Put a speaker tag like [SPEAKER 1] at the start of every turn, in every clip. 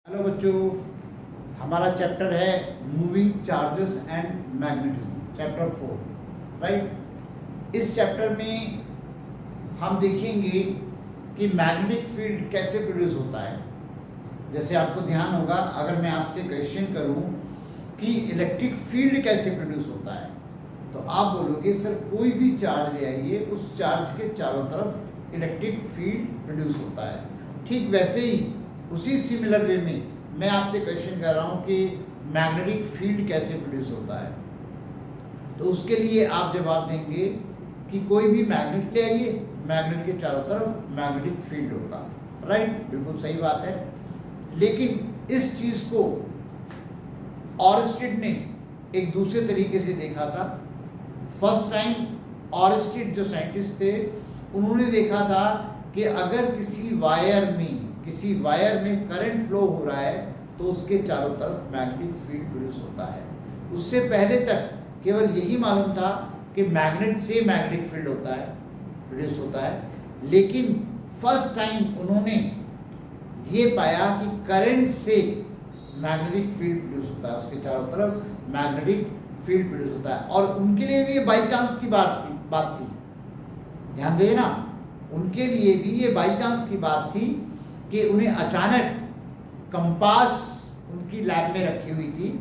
[SPEAKER 1] Hello बच्चों, हमारा chapter है moving charges and magnetism, chapter 4, right. इस चैप्टर में हम देखेंगे कि मैग्नेटिक फील्ड कैसे प्रोड्यूस होता है। जैसे आपको ध्यान होगा, अगर मैं आपसे क्वेश्चन करूं कि इलेक्ट्रिक फील्ड कैसे प्रोड्यूस होता है, तो आप बोलोगे सर कोई भी चार्ज ले आइए, उस चार्ज के चारों तरफ इलेक्ट्रिक फील्ड प्रोड्यूस होता है। ठीक वैसे ही उसी सिमिलर वे में मैं आपसे क्वेश्चन कर रहा हूँ कि मैग्नेटिक फील्ड कैसे प्रोड्यूस होता है। तो उसके लिए आप जवाब देंगे कि कोई भी मैग्नेट ले आइए, मैग्नेट के चारों तरफ मैग्नेटिक फील्ड होगा, राइट। बिल्कुल सही बात है। लेकिन इस चीज़ को ऑरस्टेड ने एक दूसरे तरीके से देखा था। फर्स्ट टाइम ऑरस्टेड जो साइंटिस्ट थे, उन्होंने देखा था कि अगर किसी वायर में करंट फ्लो हो रहा है तो उसके चारों तरफ मैग्नेटिक फील्ड प्रोड्यूस होता है। उससे पहले तक केवल यही मालूम था कि मैग्नेट से मैग्नेटिक फील्ड प्रोड्यूस होता है। लेकिन फर्स्ट टाइम उन्होंने ये पाया कि करंट से मैग्नेटिक फील्ड प्रोड्यूस होता है, उसके चारों तरफ मैग्नेटिक फील्ड प्रोड्यूस होता है। और उनके लिए भी ये बाई चांस की बात थी। ध्यान देना, उनके लिए भी ये बाई चांस की बात थी कि उन्हें अचानक कंपास उनकी लैब में रखी हुई थी,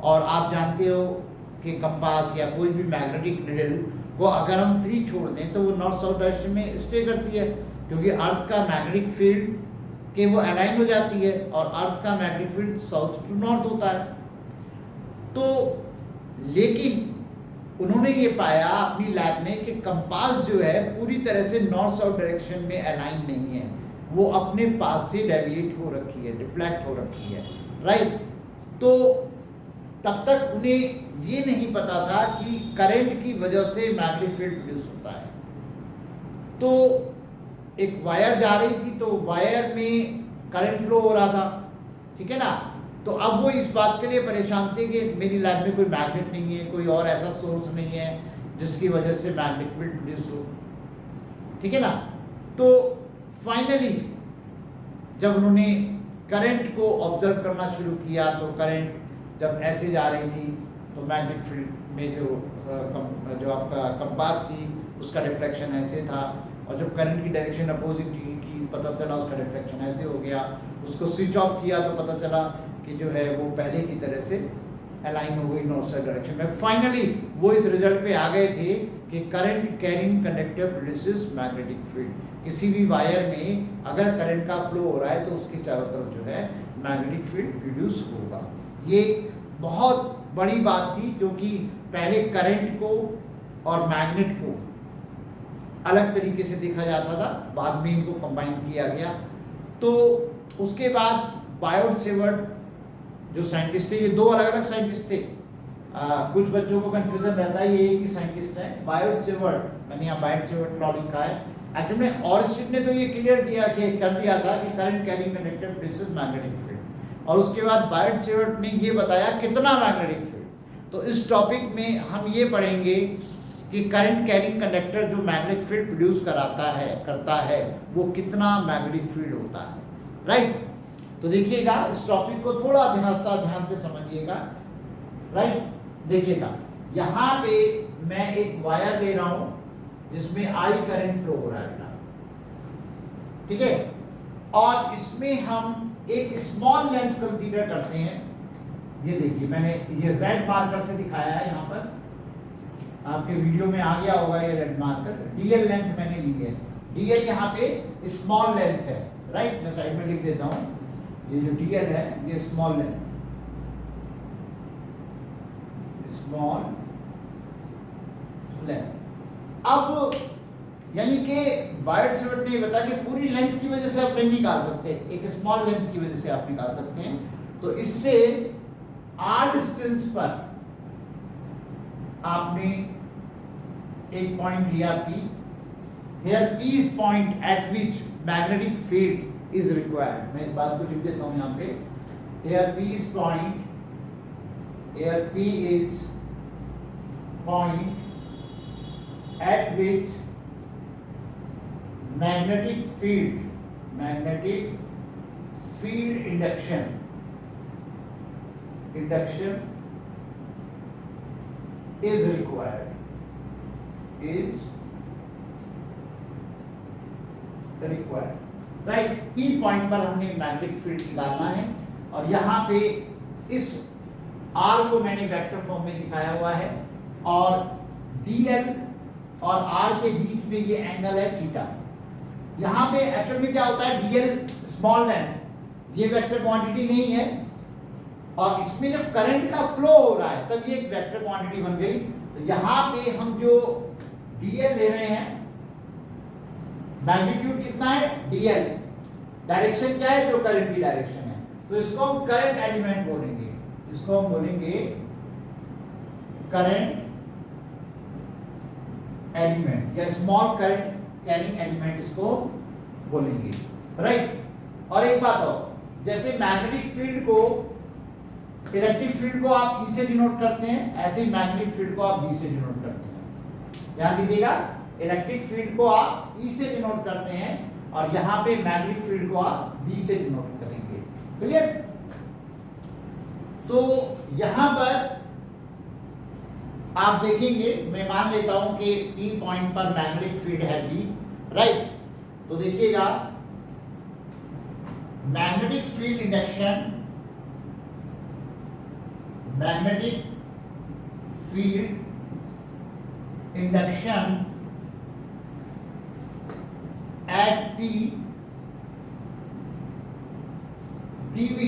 [SPEAKER 1] और आप जानते हो कि कंपास या कोई भी मैग्नेटिक निडल को अगर हम फ्री छोड़ दें तो वो नॉर्थ साउथ डायरेक्शन में स्टे करती है, क्योंकि अर्थ का मैग्नेटिक फील्ड के वो अलाइन हो जाती है, और अर्थ का magnetic field south to north होता है। तो लेकिन उन्होंने ये पाया अपनी लैब में कि कंपास जो है पूरी तरह से नॉर्थ साउथ डायरेक्शन में अलाइन नहीं है, वो अपने पास से डेविएट हो रखी है, डिफ्लेक्ट हो रखी है, राइट। तो तब तक उन्हें ये नहीं पता था कि करंट की वजह से मैग्नेटिक फील्ड प्रोड्यूस होता है। तो एक वायर जा रही थी, तो वायर में करंट फ्लो हो रहा था, ठीक है ना। तो अब वो इस बात के लिए परेशान थे कि मेरी लैब में कोई मैग्नेट नहीं है, कोई और ऐसा सोर्स नहीं है जिसकी वजह से मैग्नेटिक फील्ड प्रोड्यूस हो, ठीक है ना। तो फाइनली जब उन्होंने करंट को ऑब्जर्व करना शुरू किया, तो करंट जब ऐसे जा रही थी तो मैग्नेटिक फील्ड में जो आपका कंपास थी उसका डिफ्लेक्शन ऐसे था, और जब करंट की डायरेक्शन अपोजिट की पता चला उसका डिफ्लेक्शन ऐसे हो गया। उसको स्विच ऑफ किया तो पता चला कि जो है वो पहले की तरह से अलाइन हो गई नॉर्थ साउथ डायरेक्शन में। फाइनली वो इस रिजल्ट पे आ गए थे कि current carrying conductor produces magnetic field. किसी भी वायर में अगर करंट का फ्लो हो रहा है तो उसके चारों तरफ जो है मैग्नेटिक फील्ड प्रोड्यूस होगा। ये बहुत बड़ी बात थी, क्योंकि पहले करंट को और मैग्नेट को अलग तरीके से देखा जाता था, बाद में इनको कंबाइन किया गया। तो उसके बाद बायोट सेवर्ट जो साइंटिस्ट थे, ये दो अलग अलग साइंटिस्ट थे। कुछ बच्चों को कंफ्यूजन रहता है, ये एक ही साइंटिस्ट है, बायोट सेवर्ट। मैंने यहाँ बायोट सेवर्ट लॉ लिखा है। एक्चुअली में ऑरस्टेड ने तो ये क्लियर कर दिया था कि current carrying conductor produces magnetic field, और उसके बाद बायोट सेवर्ट ने ये बताया कितना मैग्नेटिक फील्ड। तो इस टॉपिक में हम ये पढ़ेंगे कि करंट कैरिंग कंडक्टर जो मैग्नेटिक फील्ड प्रोड्यूस करता है वो कितना मैग्नेटिक फील्ड होता है, राइट। तो देखिएगा, इस टॉपिक को थोड़ा ध्यान से समझिएगा, राइट। देखिएगा, यहाँ पे मैं एक वायर ले रहा हूँ जिसमें आई करंट फ्लो हो रहा है, ठीक है, और इसमें हम एक स्मॉल लेंथ कंसीडर करते हैं। ये देखिए, मैंने ये रेड मार्कर से दिखाया है, यहाँ पर आपके वीडियो में आ गया होगा ये रेड मार्कर। डीएल लेंथ मैंने ली है। डीएल यहाँ पे स्मॉल लेंथ है, राइट। मैं साइड में लिख देता हूँ, ये जो डीएल है ये स्मॉल लेंथ अब यानी कि बायोट सेवर्ट ने बताया कि पूरी लेंथ की वजह से आप नहीं निकाल सकते, एक स्मॉल लेंथ की वजह से आप निकाल सकते हैं। तो इससे आर डिस्टेंस पर आपने एक पॉइंट लिया P, here P is point at which magnetic field is required। मैं इस बात को लिख देता हूँ यहाँ पे, here P is point at which magnetic field induction is required right. P point पर हमने मैग्नेटिक फील्ड निकालना है और यहाँ पे इस R को मैंने वेक्टर फॉर्म में दिखाया हुआ है और dl और R के बीच में ये एंगल है थीटा। यहाँ पे एक्चुअल में क्या होता है, dl स्मॉल लेंथ, ये वेक्टर क्वांटिटी नहीं है और इसमें जब करंट का फ्लो हो रहा है तब ये एक वेक्टर क्वांटिटी बन गई। तो यहाँ पे हम जो dl ले रहे हैं, मैग्नीट्यूड कितना है dl, डायरेक्शन क्या है, जो करंट की डायरेक्शन है, तो इसको हम करंट एलिमेंट बोलेंगे, इसको हम बोलेंगे करंट एलिमेंट या स्मॉल करंट कैरिंग एलिमेंट इसको बोलेंगे, राइट। और एक बात और, जैसे मैग्नेटिक फील्ड को, इलेक्ट्रिक फील्ड को आप E से डिनोट करते हैं, ऐसे ही मैग्नेटिक फील्ड को आप B से डिनोट करते हैं। ध्यान दीजिएगा, इलेक्ट्रिक फील्ड को आप E से डिनोट करते हैं और यहाँ पे मैग्नेटिक फील्ड को आप B से डिनोट करेंगे। क्लियर? तो यहाँ पर आप देखेंगे, मैं मान लेता हूं कि P पॉइंट पर मैग्नेटिक फील्ड है B, राइट। तो देखिएगा, magnetic field induction, magnetic field induction at P dV।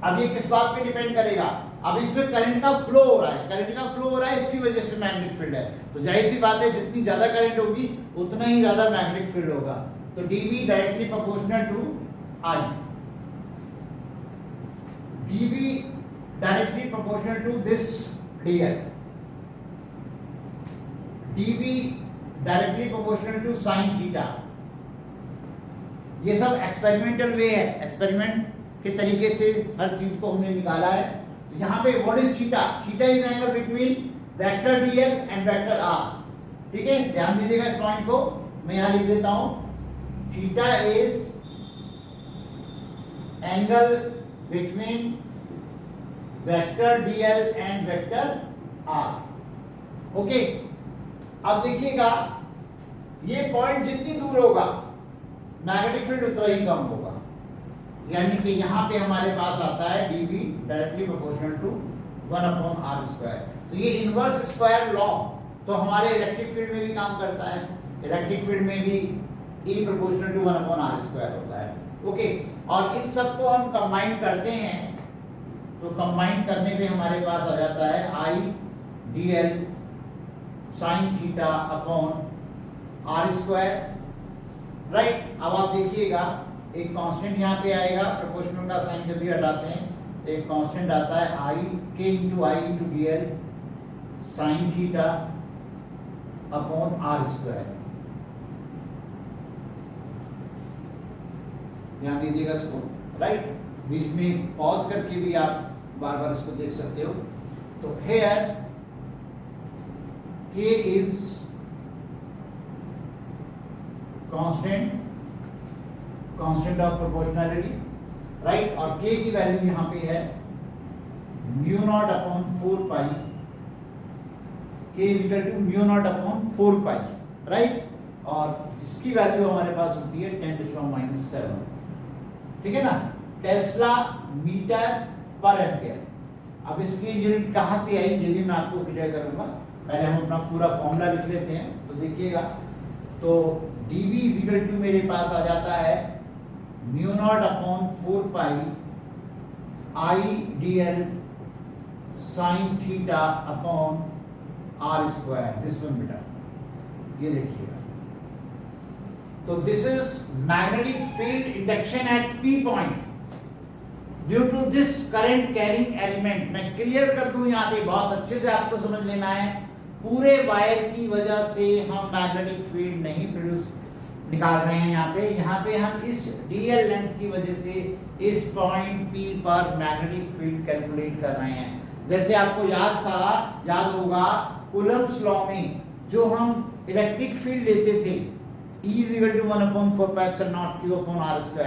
[SPEAKER 1] अब ये किस बात पे डिपेंड करेगा, अब इसमें करंट का फ्लो हो रहा है, करंट का फ्लो हो रहा है, इसकी वजह से मैग्नेटिक फील्ड है। तो जाहिर सी बात है, जितनी ज्यादा करंट होगी उतना ही ज्यादा मैग्नेटिक फील्ड होगा। तो dV directly proportional to I, dV directly proportional to this dl, dV directly proportional to sine theta. ये सब एक्सपेरिमेंटल वे है, एक्सपेरिमेंट के तरीके से हर चीज को हमने निकाला है। तो यहाँ पे what is theta, theta is angle between vector dl and vector r, ठीक है। ध्यान दीजिएगा इस पॉइंट को, मैं यहाँ लिख देता हूं, theta is angle between vector dl and vector r, okay. अब देखिएगा, ये पॉइंट जितनी दूर होगा मैग्नेटिक फील्ड उतना ही कम होगा, यानी कि यहाँ पे हमारे पास आता है dV directly proportional to 1/r²। तो ये इनवर्स स्क्वायर लॉ तो हमारे इलेक्ट्रिक फील्ड में भी काम करता है, इलेक्ट्रिक फील्ड में भी E प्रोपोर्शनल टू 1/r² होता है, ओके। और इन सबको हम कंबाइन करते हैं, तो कंबाइन करने पे हमारे पास आ जाता है I dl sine theta upon r², right. अब आप देखिएगा, एक कांस्टेंट यहाँ पे आएगा, प्रोपोर्शनल का साइन जब भी हटाते हैं तो एक कांस्टेंट आता है I k into I into dl sine theta upon r²। ध्यान दीजिएगा इसको, राइट। बीच में पॉज करके भी आप बार बार इसको देख सकते हो। तो here k is constant of proportionality, right. और k की वैल्यू यहाँ पे है μ0/4π, k is equal to μ0/4π, right. और इसकी वैल्यू हमारे पास होती है 10⁻⁷, ठीक है ना, टेस्ला मीटर पर एम्पियर। अब इसकी यूनिट कहाँ से आई ये भी मैं आपको क्लियर करूंगा, पहले हम अपना पूरा फॉर्मूला लिख लेते हैं। तो देखिएगा, तो dV इज इक्वल टू मेरे पास आ जाता है μ0/4π I dl sine theta upon r², this one बेटा, ये देखिएगा। तो this is magnetic field induction at P point due to this current carrying element. मैं क्लियर कर दूं, यहाँ पे बहुत अच्छे से आपको समझ लेना है, पूरे वायर की वजह से हम मैग्नेटिक फील्ड नहीं प्रोड्यूस निकाल रहे हैं यहाँ पे हम इस dl लेंथ की वजह से इस पॉइंट P पर मैग्नेटिक फील्ड कैलकुलेट कर रहे हैं। जैसे आपको याद होगा कूलम्ब्स लॉ में जो हम इलेक्ट्रिक फील्ड लेते थे, E = 1/4π0 Q/r²,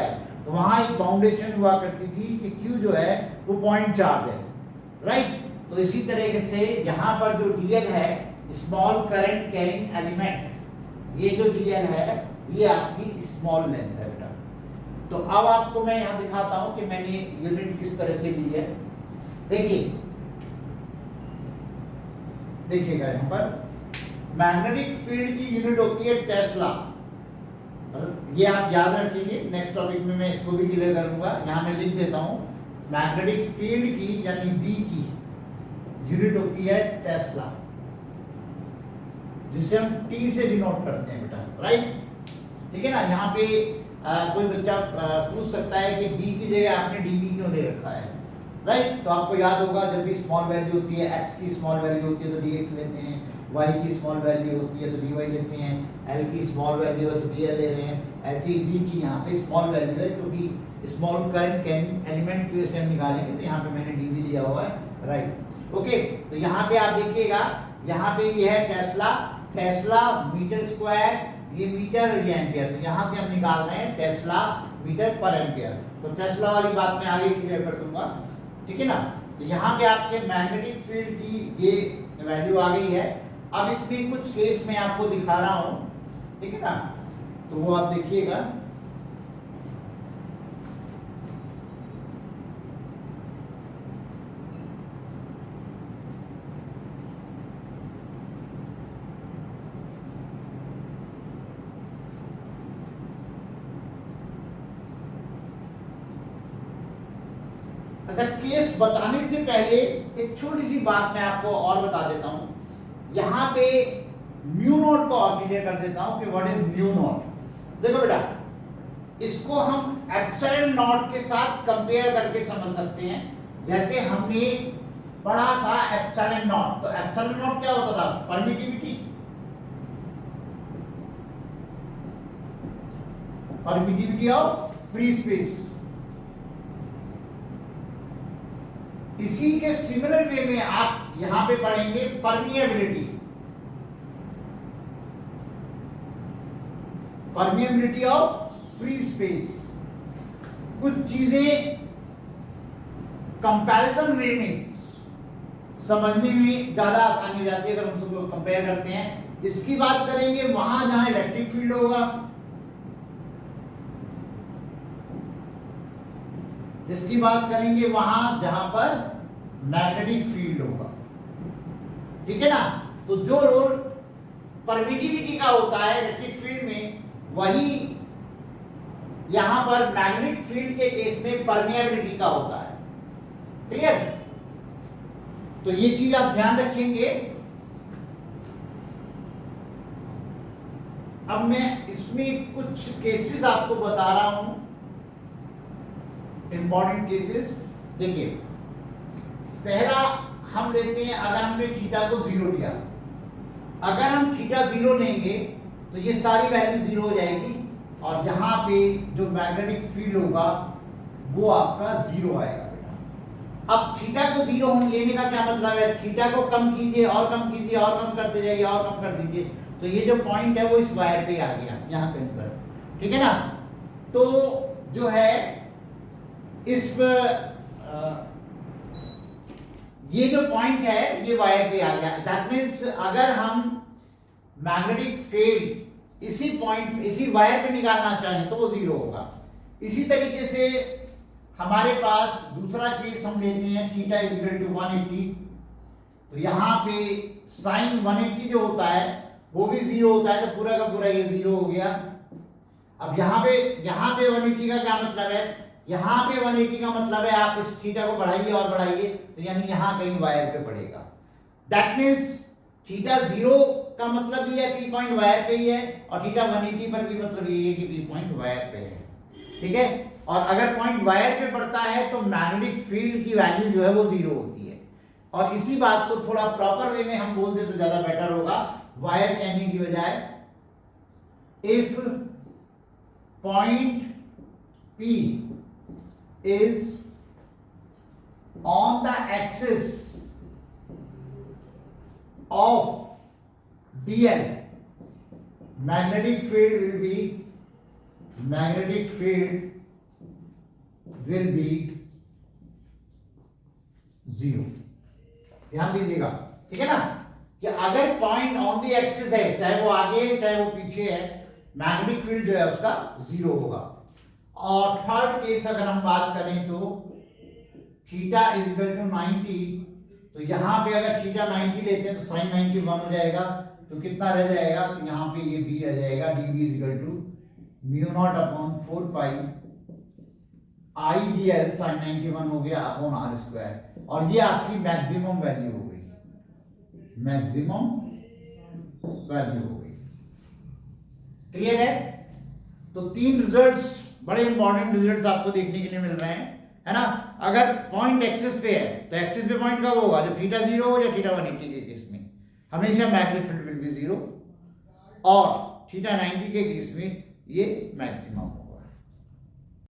[SPEAKER 1] तो वहां एक बाउंडेशन हुआ करती थी कि Q जो है वो पॉइंट चार्ज है, राइट। तो इसी तरीके से यहाँ पर जो DL है, स्मॉल करंट कैरिंग एलिमेंट, ये जो DL है ये आपकी स्मॉल लेंथ है बेटा। तो अब आपको मैं यहाँ दिखाता हूँ कि मैंने यूनिट किस तरह से ली है। देखिएगा यहाँ पर मैग्नेटिक फील्ड की यूनिट होती है टेस्ला। ये आप याद रखिए, नेक्स्ट टॉपिक में मैं इसको भी क्लियर करूंगा। यहाँ मैं लिख देता हूँ, मैग्नेटिक फील्ड की यानी बी की यूनिट होती है टेस्ला, जिसे हम टी से डिनोट करते हैं बेटा, राइट। ठीक है ना। यहाँ पे कोई बच्चा पूछ सकता है कि बी की जगह आपने डीबी क्यों ले रखा है, राइट। तो आपको याद होगा जब भी स्मॉल वैल्यू होती है, एक्स की स्मॉल वैल्यू होती है तो डीएक्स लेते हैं, वाई की स्मॉल वैल्यू होती है तो डी वाई लेते हैं, एल की स्मॉल वैल्यू है तो डी एल ले रहे हैं। ऐसे ही बी की यहाँ पे स्मॉल वैल्यू है, क्योंकि स्मॉल करंट कैरिंग एलिमेंट की वजह से हम निकालेंगे, तो यहाँ पे मैंने डी भी लिया हुआ है, राइट। ओके, तो यहाँ पे आप देखिएगा, यहाँ पे ये है टेस्ला, टेस्ला मीटर स्क्वायर, ये मीटर ये एम्पियर, तो यहाँ से हम निकाल रहे हैं टेस्ला मीटर पर एम्पियर। तो टेस्ला वाली बात मैं आगे क्लियर कर दूंगा, ठीक है ना। तो यहाँ पे आपके मैग्नेटिक फील्ड की ये वैल्यू आ गई है। अब इसमें कुछ केस मैं आपको दिखा रहा हूं, ठीक है ना, तो वो आप देखिएगा। अच्छा, केस बताने से पहले एक छोटी सी बात मैं आपको और बता देता हूं। यहाँ पे म्यू नॉट को और क्लियर कर देता हूं कि व्हाट इज म्यू नॉट। देखो बेटा, इसको हम एप्सिलॉन नॉट के साथ कंपेयर करके समझ सकते हैं। जैसे हमने पढ़ा था एप्सिलॉन नॉट, तो एप्सिलॉन नॉट क्या होता था? Permittivity, permittivity of free space. इसी के सिमिलर वे में आप यहां पे पढ़ेंगे permeability, permeability of free space. कुछ चीजें कंपैरिजन वे में समझने में ज्यादा आसानी हो जाती है अगर हम उसको कंपेयर करते हैं। इसकी बात करेंगे वहां जहां इलेक्ट्रिक फील्ड होगा, इसकी बात करेंगे वहां जहां पर मैग्नेटिक फील्ड होगा, ठीक है ना। तो जो रोल परमिटिविटी का होता है इलेक्ट्रिक फील्ड में, वही यहां पर मैग्नेटिक फील्ड के केस में परमिएबिलिटी का होता है। क्लियर? तो ये चीज आप ध्यान रखेंगे। अब मैं इसमें कुछ केसेस आपको बता रहा हूं, इंपॉर्टेंट केसेस। देखिए, पहला हम लेते हैं, अगर हमने थीटा को 0 लिया, अगर हम थीटा 0 लेंगे तो ये सारी वैल्यू 0 हो जाएगी, और यहां पे जो मैग्नेटिक फील्ड होगा वो आपका 0 आएगा बेटा। अब थीटा को 0 लेने का क्या मतलब है? थीटा को कम कीजिए और कम कीजिए और कम करते जाइए और कम कर दीजिए, तो ये जो पॉइंट है वो इस वायर पे आ गया, यहां पे पर, ठीक है ना। तो जो है इस ये जो पॉइंट है ये वायर पे आ गया। दैट मीन्स अगर हम मैग्नेटिक फील्ड इसी पॉइंट, इसी वायर पे निकालना चाहें तो वो 0 होगा। इसी तरीके से हमारे पास दूसरा केस हम लेते हैं, थीटा इज इक्वल टू 180, तो यहाँ पे साइन 180 जो होता है वो भी 0 होता है, तो पूरा का पूरा ये 0 हो गया। अब यहाँ पे 180 का क्या मतलब है? यहाँ पे 180 का मतलब है आप इस थीटा को बढ़ाइए और बढ़ाइए, तो यानी यहाँ कहीं वायर पे पड़ेगा। दैट मीन्स थीटा 0 का मतलब ये है पी पॉइंट वायर पे ही है, और थीटा 180 पर भी मतलब ये है कि पी पॉइंट वायर पे है, ठीक है। और अगर पॉइंट वायर पे पड़ता है तो मैग्नेटिक फील्ड की वैल्यू जो है वो 0 होती है। और इसी बात को थोड़ा प्रॉपर वे में हम बोल दे तो ज्यादा बेटर होगा, वायर कहने की बजाय, if point P is on the axis of dl, magnetic field will be 0। ध्यान दीजिएगा, ठीक है ना, कि अगर पॉइंट ऑन द एक्सिस है, चाहे वो आगे है चाहे वो पीछे है, मैग्नेटिक फील्ड जो है उसका 0 होगा। और थर्ड केस अगर हम बात करें तो थीटा इज इक्वल टू 90, तो यहां पे अगर थीटा 90 लेते हैं तो साइन 90 1 हो जाएगा, तो कितना रह जाएगा, तो यहाँ पे ये b आ जाएगा, dv is equal to mu naught upon 4 pi I D L sine 91 हो गया अपॉन आर स्क्वायर। और ये आपकी मैक्सिमम वैल्यू हो गई, मैक्सिमम वैल्यू हो गई। क्लियर है? तो 3 रिजल्ट्स, बड़े इंपॉर्टेंट रिजल्ट्स आपको देखने के लिए मिल रहे हैं, है ना। अगर पॉइंट एक्सिस पे है तो एक्सिस पे पॉइंट कब होगा, जब थीटा 0 हो या थीटा 180 के केस में हमेशा मैग्नेटिक फील्ड विल बी 0, और थीटा 90 के केस में ये मैक्सिमम हो।